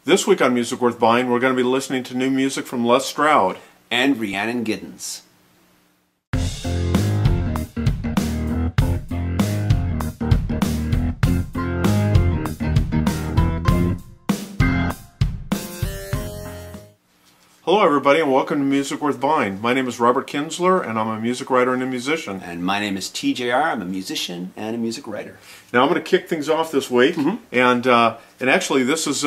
This week on Music Worth Buying, we're going to be listening to new music from Les Stroud and Rhiannon Giddens. Hello everybody and welcome to Music Worth Buying. My name is Robert Kinsler and I'm a music writer and a musician. And my name is TJR. I'm a musician and a music writer. Now I'm going to kick things off this week, and actually this is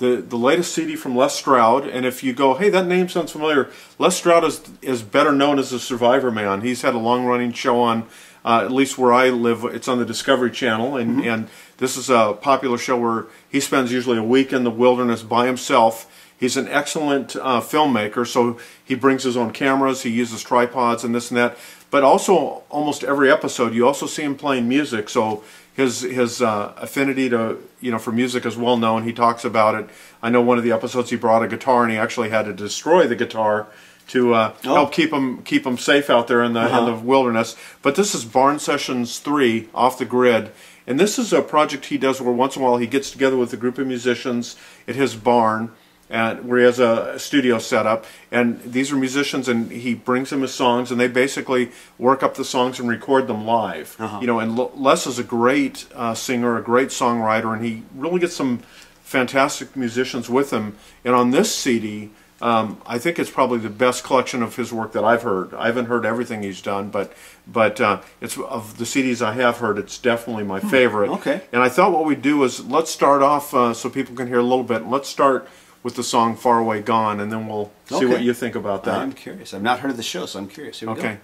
the latest CD from Les Stroud. And if you go, hey, that name sounds familiar, Les Stroud is better known as a Survivor man. He's had a long-running show on, at least where I live, it's on the Discovery Channel, and this is a popular show where he spends usually a week in the wilderness by himself. He's an excellent filmmaker, so he brings his own cameras, he uses tripods and this and that. But also, almost every episode, you also see him playing music. So his affinity to for music is well known. He talks about it. I know one of the episodes he brought a guitar and he actually had to destroy the guitar to help keep him safe out there in the wilderness. But this is Barn Sessions 3, Off the Grid. And this is a project he does where once in a while he gets together with a group of musicians at his barn, and where he has a studio set up, and these are musicians, and he brings them his songs, and they basically work up the songs and record them live. And Les is a great singer, a great songwriter, and he really gets some fantastic musicians with him. And on this CD, I think it's probably the best collection of his work that I've heard. I haven't heard everything he's done, but it's of the CDs I have heard, it's definitely my favorite. Okay. And I thought what we'd do is let's start off so people can hear a little bit. Let's start with the song Far Away Gone, and then we'll see what you think about that. I'm curious. I've not heard of the show, so I'm curious. Here we go.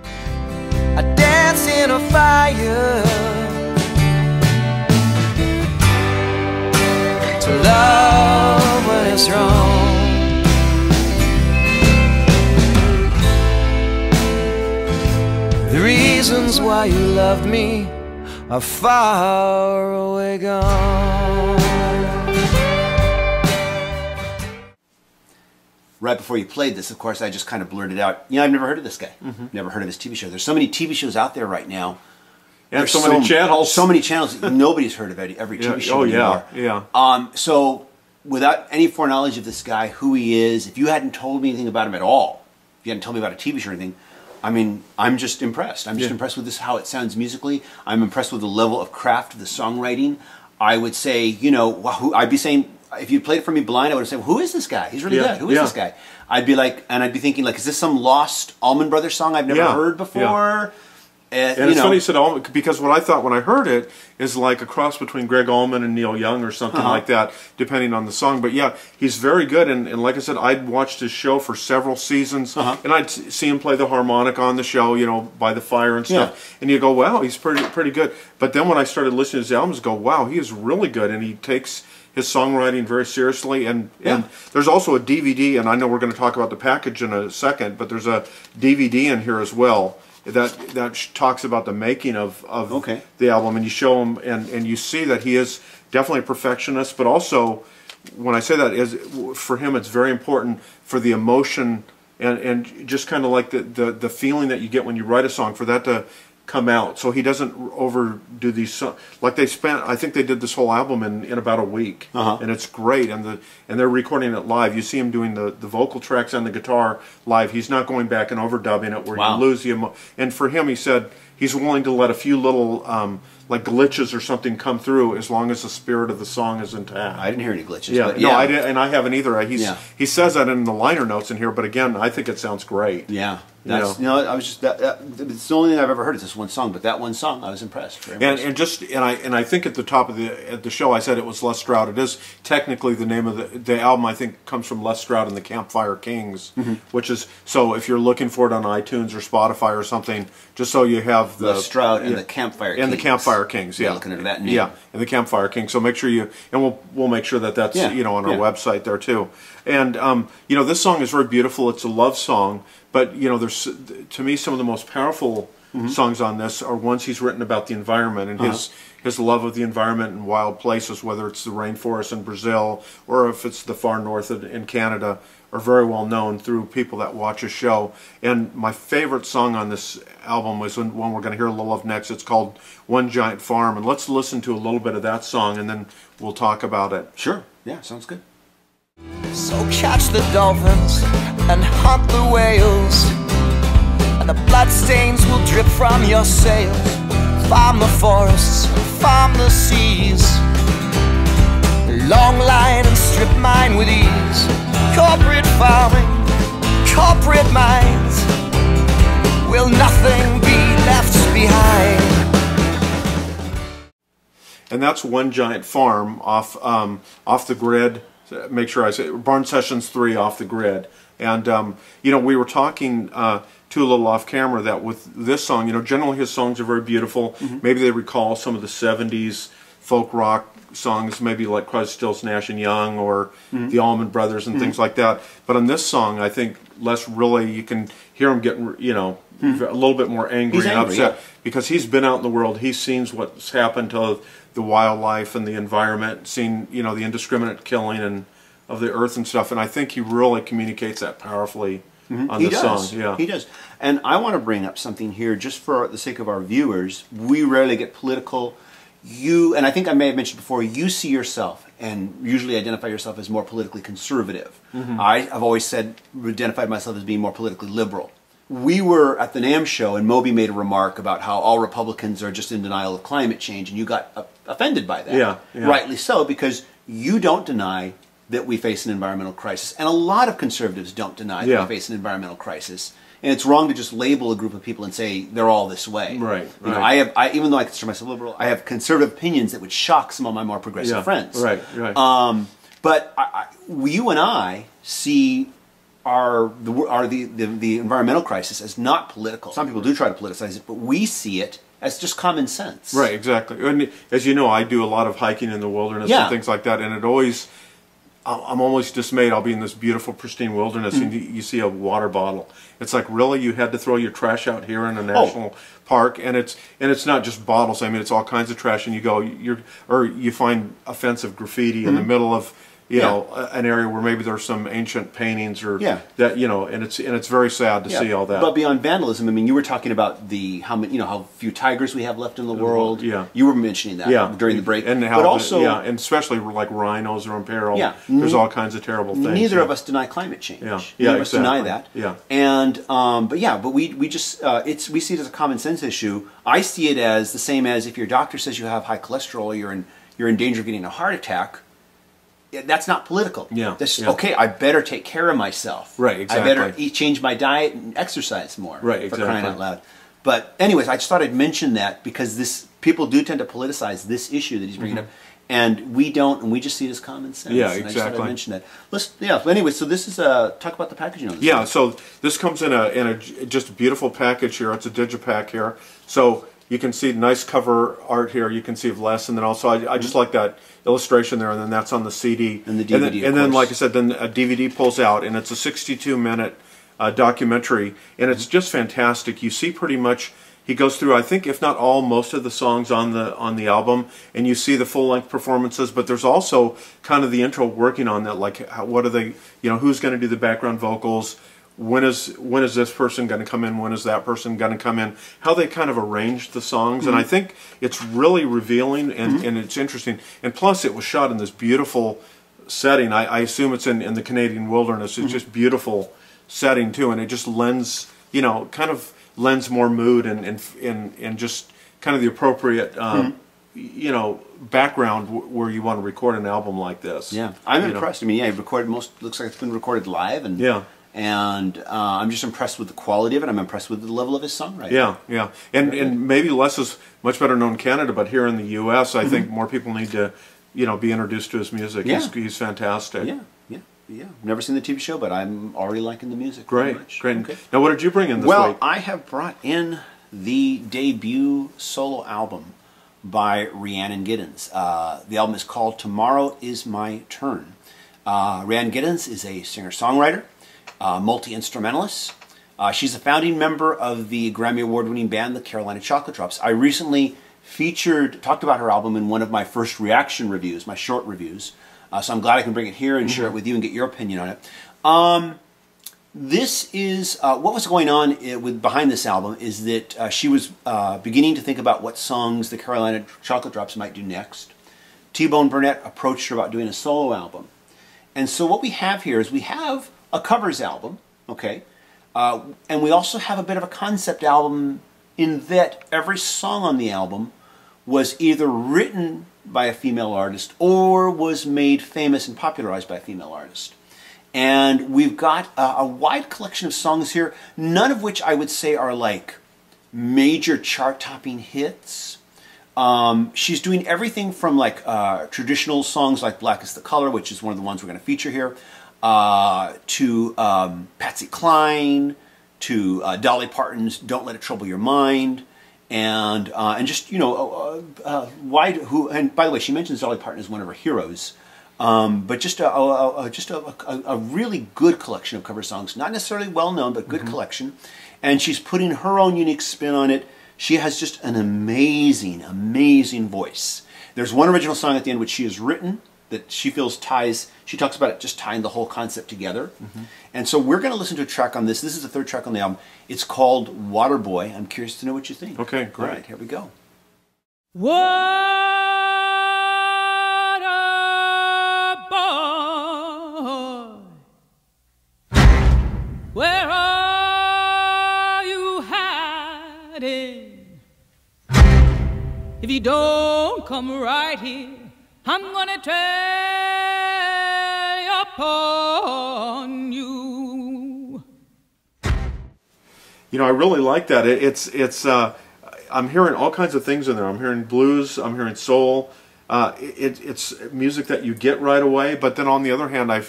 I dance in a fire to love what is wrong. The reasons why you loved me are far away gone. Right before you played this, of course, I just kind of blurted out, I've never heard of this guy. Never heard of his TV show. There's so many TV shows out there right now. And there's so many channels. So many channels. Nobody's heard of every TV show anymore. Yeah. So, without any foreknowledge of this guy, who he is, if you hadn't told me anything about him at all, if you hadn't told me about a TV show or anything, I mean, I'm just impressed. I'm just impressed with this, how it sounds musically. I'm impressed with the level of craft of the songwriting. I would say, I'd be saying, if you played it for me blind, I would have said, who is this guy? He's really good. Who is this guy? I'd be like, and I'd be thinking, like, is this some lost Allman Brothers song I've never heard before? And it's funny you said Allman, because what I thought when I heard it is like a cross between Greg Allman and Neil Young or something like that, depending on the song. But yeah, he's very good, and like I said, I'd watched his show for several seasons, and I'd see him play the harmonica on the show, by the fire and stuff, and you go, wow, he's pretty good. But then when I started listening to his albums, go, wow, he is really good, and he takes his songwriting very seriously, and there's also a DVD, and I know we're going to talk about the package in a second, but there's a DVD in here as well that talks about the making of the album, and you show him, and you see that he is definitely a perfectionist, but also, when I say that, is for him it's very important for the emotion and just kind of like the feeling that you get when you write a song, for that to come out, so he doesn't overdo these songs. Like I think they did this whole album in about a week, and it's great. And they're recording it live. You see him doing the vocal tracks and the guitar live. He's not going back and overdubbing it where you lose the And for him, he said he's willing to let a few little like glitches or something come through as long as the spirit of the song is intact. I didn't hear any glitches. No, I didn't, and I haven't either. He says that in the liner notes in here, but again, I think it sounds great. Yeah. I was just it's the only thing I've ever heard is this one song, but that one song I was impressed. Very impressed. And I think at the top of the show I said it was Les Stroud. It is technically the name of the album. I think comes from Les Stroud and the Campfire Kings, which is, so if you're looking for it on iTunes or Spotify or something, just so you have the Les Stroud and the Campfire Kings. And the Campfire Kings, looking at that name. Yeah, and the Campfire Kings. So make sure we'll make sure that's on our website there too. And this song is very beautiful. It's a love song. But there's, to me, some of the most powerful songs on this are ones he's written about the environment and his love of the environment and wild places, whether it's the rainforest in Brazil or if it's the far north in Canada, are very well known through people that watch his show. And my favorite song on this album is one we're going to hear a little of next. It's called One Giant Farm, and let's listen to a little bit of that song and then we'll talk about it. Sure. Yeah, sounds good. So catch the dolphins and hunt the whales, and the bloodstains will drip from your sails. Farm the forests, farm the seas, long line and strip mine with ease. Corporate farming, corporate mines, will nothing be left behind. And that's One Giant Farm off the grid. Make sure I say Barn Sessions 3 off the grid. And you know, we were talking to a little off camera that with this song, you know, generally his songs are very beautiful. Maybe they recall some of the 70s folk rock songs, maybe like Crosby, Stills, Nash and Young, or the Allman Brothers and things like that. But on this song, I think Les really, you can hear him getting, you know, a little bit more angry and upset because he's been out in the world. He's seen what's happened to the wildlife and the environment, seen, you know, the indiscriminate killing and of the earth and stuff. And I think he really communicates that powerfully on this song. Yeah, he does. And I want to bring up something here, just for the sake of our viewers. We rarely get political. You, and I think I may have mentioned before, you see yourself and usually identify yourself as more politically conservative. I have always identified myself as being more politically liberal. We were at the NAMM show and Moby made a remark about how all Republicans are just in denial of climate change, and you got offended by that. Yeah. Rightly so, because you don't deny that we face an environmental crisis. And a lot of conservatives don't deny that we face an environmental crisis. And it's wrong to just label a group of people and say they're all this way. Right. You know, even though I consider myself liberal, I have conservative opinions that would shock some of my more progressive friends. Right. But you and I see the environmental crisis as not political. Some people do try to politicize it, but we see it as just common sense. Right, exactly. And as you know, I do a lot of hiking in the wilderness and things like that, and it always, I'm always dismayed. I'll be in this beautiful, pristine wilderness, and you see a water bottle. It's like, really, you had to throw your trash out here in a national park, and it's not just bottles. I mean, it's all kinds of trash, and you find offensive graffiti in the middle of, you know, an area where maybe there's some ancient paintings or that, you know, and it's very sad to see all that. But beyond vandalism, I mean, you were talking about how few tigers we have left in the world. Yeah, you were mentioning that during the break, and how, but also, and especially like rhinos are in peril. Yeah, there's all kinds of terrible things. Neither of us deny climate change. Neither of us deny that. Yeah, and but we just we see it as a common sense issue. I see it as the same as if your doctor says you have high cholesterol or you're in danger of getting a heart attack. That's not political. Yeah. That's okay. I better take care of myself. Right. Exactly. I better change my diet and exercise more. Right. Exactly. For crying out loud. But anyways, I just thought I'd mention that because people do tend to politicize this issue that he's bringing up, and we don't, and we just see it as common sense. Yeah. And Exactly. I just thought I'd mention that. Anyway, so this is talk about the packaging on this. Yeah. So this comes in a just a beautiful package here. It's a digipack here. So you can see nice cover art here. You can see of Les, and then also I just like that illustration there, and then that's on the CD. And the DVD, and then like I said, then a DVD pulls out, and it's a 62-minute documentary, and it's just fantastic. You see pretty much, he goes through, I think, if not all, most of the songs on the album, and you see the full-length performances, but there's also kind of the intro working on that, like what are they, you know, who's going to do the background vocals, when is this person going to come in, when is that person going to come in, how they kind of arranged the songs, and I think it's really revealing and it's interesting. And plus it was shot in this beautiful setting. I assume it's in the Canadian wilderness. It's just beautiful setting too, and it just lends, you know, kind of lends more mood and just kind of the appropriate you know, background where you want to record an album like this. Yeah, I'm impressed. I mean, yeah, recorded looks like it's been recorded live, and and I'm just impressed with the quality of it. I'm impressed with the level of his songwriting. Yeah. And maybe Les is much better known in Canada, but here in the U.S., I think more people need to, you know, be introduced to his music. Yeah. He's fantastic. Yeah. Never seen the TV show, but I'm already liking the music. Great. Okay. Now, what did you bring in this week? Well, I have brought in the debut solo album by Rhiannon Giddens. The album is called Tomorrow Is My Turn. Rhiannon Giddens is a singer-songwriter, multi-instrumentalist. She's a founding member of the Grammy Award-winning band, the Carolina Chocolate Drops. I recently talked about her album in one of my first reaction reviews, my short reviews. So I'm glad I can bring it here and share it with you and get your opinion on it. This is, what was going on behind this album is that she was beginning to think about what songs the Carolina Chocolate Drops might do next. T-Bone Burnett approached her about doing a solo album. And so what we have here is we have a covers album, okay? And we also have a bit of a concept album in that every song on the album was either written by a female artist or was made famous and popularized by a female artist. And we've got a wide collection of songs here, none of which I would say are like major chart-topping hits. She's doing everything from like traditional songs like Black is the Color, which is one of the ones we're going to feature here, to Patsy Cline, to Dolly Parton's Don't Let It Trouble Your Mind, and just, you know, and by the way, she mentions Dolly Parton as one of her heroes. But just a really good collection of cover songs, not necessarily well known, but good collection. And she's putting her own unique spin on it. She has just an amazing, amazing voice. There's one original song at the end which she has written that she feels she talks about it just tying the whole concept together. And so we're going to listen to a track on this. This is the third track on the album. It's called Waterboy. I'm curious to know what you think. Okay, great. All right, here we go. Where are you hiding? If you don't come right here, I'm gonna tear upon you. You know, I really like that. I'm hearing all kinds of things in there. I'm hearing blues, I'm hearing soul. It's music that you get right away, but then on the other hand, I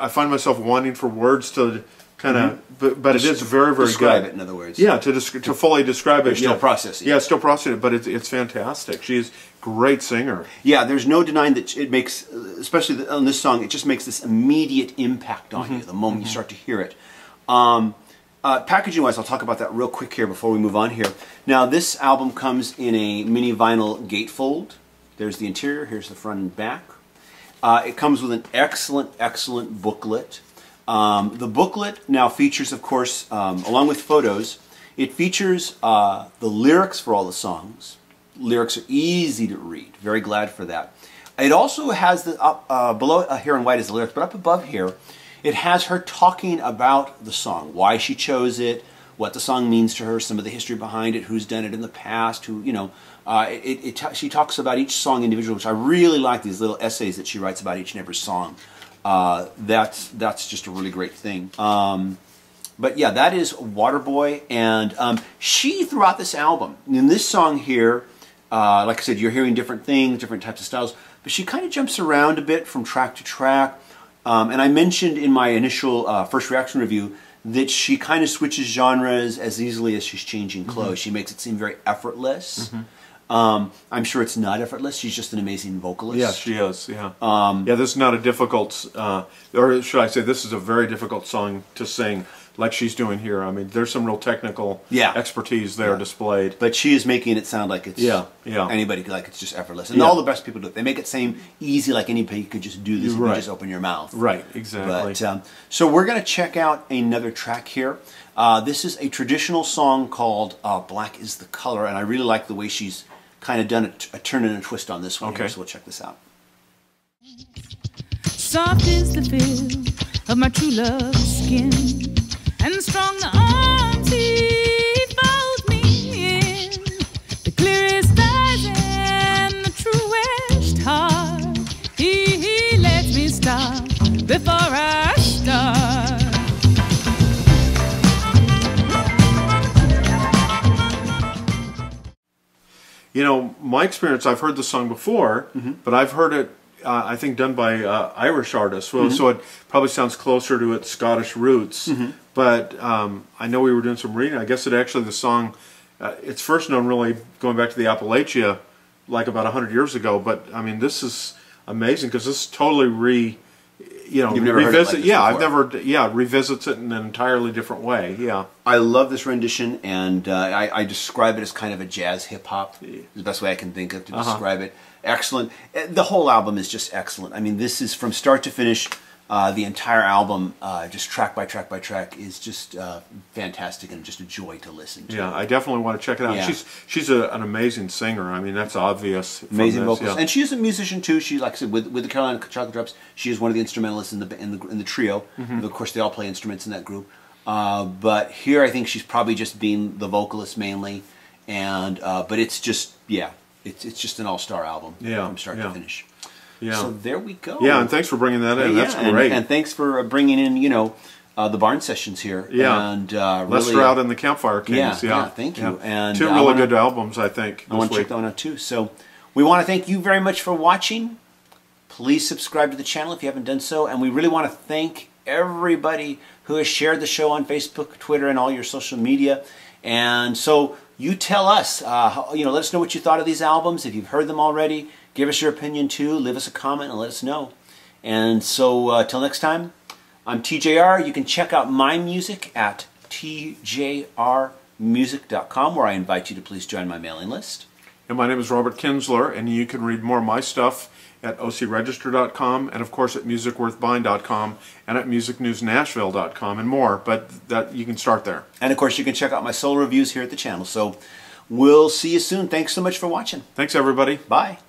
find myself wanting for words to kind of, but it is very, very describe good. It, in other words. Yeah, to fully describe it. Still processing. Yeah, still processing it, but it's fantastic. She's a great singer. Yeah, there's no denying that it makes, especially on this song, it just makes this immediate impact on you the moment you start to hear it. Packaging-wise, I'll talk about that real quick here before we move on here. Now, this album comes in a mini vinyl gatefold. There's the interior, here's the front and back. It comes with an excellent, excellent booklet. The booklet now features, of course, along with photos, it features the lyrics for all the songs. Lyrics are easy to read. Very glad for that. It also has the below here in white is the lyrics, but up above here, it has her talking about the song, why she chose it, what the song means to her, some of the history behind it, who's done it in the past, who, you know, she talks about each song individually, which I really like these little essays that she writes about each and every song. That's just a really great thing. But yeah, that is Waterboy, and she, throughout this album, in this song here, like I said, you're hearing different things, different types of styles, but she kind of jumps around a bit from track to track. And I mentioned in my initial first reaction review that she kind of switches genres as easily as she's changing clothes. She makes it seem very effortless. I'm sure it's not effortless. She's just an amazing vocalist. Yeah, she is. Yeah. Yeah, this is not a difficult, or should I say, this is a very difficult song to sing, like she's doing here. I mean, there's some real technical expertise there displayed. But she is making it sound like it's anybody, like it's just effortless. And all the best people do it. They make it seem easy, like anybody could just do this if you just open your mouth. Right, exactly. But, so we're going to check out another track here. This is a traditional song called Black is the Color, and I really like the way she's kind of done a turn and a twist on this one here, so we'll check this out. Soft is the feel of my true love's skin, and strong the arms he folds me in. The clearest eyes and the truest heart, he lets me stop before I start. You know, my experience, I've heard the song before, but I've heard it, I think, done by Irish artists, so it probably sounds closer to its Scottish roots. But I know we were doing some reading. I guess the song, it's first known really going back to the Appalachia, like about 100 years ago. But, I mean, this is amazing, because this totally you know, You've never heard it like revisit. this Yeah, I've before. never. Yeah, revisits it in an entirely different way. Yeah. I love this rendition, and I describe it as kind of a jazz hip hop. Is the best way I can think of to describe it. Excellent. The whole album is just excellent. I mean, this is from start to finish. The entire album, just track by track by track, is just fantastic and just a joy to listen to. Yeah, I definitely want to check it out. Yeah. She's an amazing singer. I mean, that's obvious. from Amazing this, vocals, yeah. and she's a musician too. She, like I said, with the Carolina Chocolate Drops, she is one of the instrumentalists in the trio. Of course, they all play instruments in that group. But here, I think she's probably just being the vocalist mainly, and but it's just it's just an all-star album from start to finish. Yeah. So there we go. Yeah, and thanks for bringing that in. That's great. And thanks for bringing in, the barn sessions here. Yeah. And Les Stroud and the Campfire Kings. Yeah, thank you. And two really good albums, I think. I want to check that one out too. So we want to thank you very much for watching. Please subscribe to the channel if you haven't done so. And we really want to thank everybody who has shared the show on Facebook, Twitter, and all your social media. And so you tell us, let us know what you thought of these albums. If you've heard them already, give us your opinion too. Leave us a comment and let us know. And so till next time, I'm TJR. You can check out my music at tjrmusic.com, where I invite you to please join my mailing list. And my name is Robert Kinsler, and you can read more of my stuff at ocregister.com, and of course at musicworthbuying.com, and at musicnewsnashville.com, and more. But that you can start there. And of course, you can check out my solo reviews here at the channel. So we'll see you soon. Thanks so much for watching. Thanks, everybody. Bye.